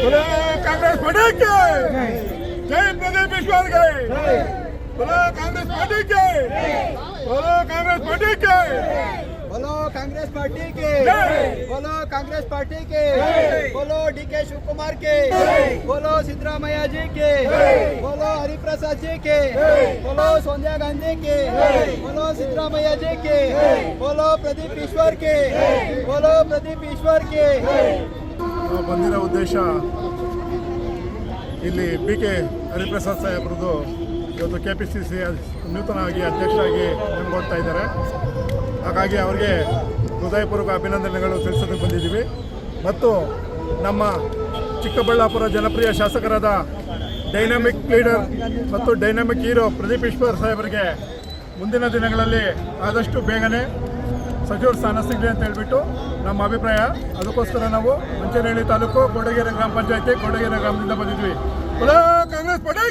बोलो कांग्रेस पार्टी के जय प्रदीप ईश्वर के बोलो कांग्रेस पार्टी के बोलो कांग्रेस पार्टी के बोलो कांग्रेस पार्टी के बोलो कांग्रेस पार्टी के बोलो डीके शिवकुमार के बोलो सिद्धरामैया जी के बोलो हरिप्रसाद जी के बोलो सोनिया गांधी के बोलो सिद्धरामैया जी के बोलो प्रदीप ईश्वर के बोलो प्रदीप ईश्वर के ಬಂದಿರೋ ಉದ್ದೇಶ ಇಲ್ಲಿ ಬಿ ಕೆ ಹರಿಪ್ರಸಾದ್ ಸಾಹೇಬ್ರದ್ದು ಇವತ್ತು KPCC ನೂತನವಾಗಿ ಅಧ್ಯಕ್ಷರಾಗಿ ನೇಮಕೊಳ್ತಾ ಇದ್ದಾರೆ. ಹಾಗಾಗಿ ಅವರಿಗೆ ಹೃದಯಪೂರ್ವಕ ಅಭಿನಂದನೆಗಳು ತಿಳಿಸೋದಕ್ಕೆ ಬಂದಿದ್ದೀವಿ. ಮತ್ತು ನಮ್ಮ ಚಿಕ್ಕಬಳ್ಳಾಪುರ ಜನಪ್ರಿಯ ಶಾಸಕರಾದ ಡೈನಾಮಿಕ್ ಲೀಡರ್ ಮತ್ತು ಡೈನಾಮಿಕ್ ಹೀರೋ ಪ್ರದೀಪ್ ಈಶ್ವರ್ ಸಾಹೇಬರಿಗೆ ಮುಂದಿನ ದಿನಗಳಲ್ಲಿ ಆದಷ್ಟು ಬೇಗನೆ ಸಚಿವರ ಸ್ಥಾನ ಸಿಗಲಿ ಅಂತ ಹೇಳ್ಬಿಟ್ಟು ನಮ್ಮ ಅಭಿಪ್ರಾಯ. ಅದಕ್ಕೋಸ್ಕರ ನಾವು ಮಂಚನಹಳ್ಳಿ ತಾಲೂಕು ಕೋಟಗೆರೆ ಗ್ರಾಮ ಪಂಚಾಯತಿ ಕೋಟಗೆರೆ ಗ್ರಾಮದಿಂದ ಬಂದಿದ್ವಿ. ಕಾಂಗ್ರೆಸ್ ಪಡೆ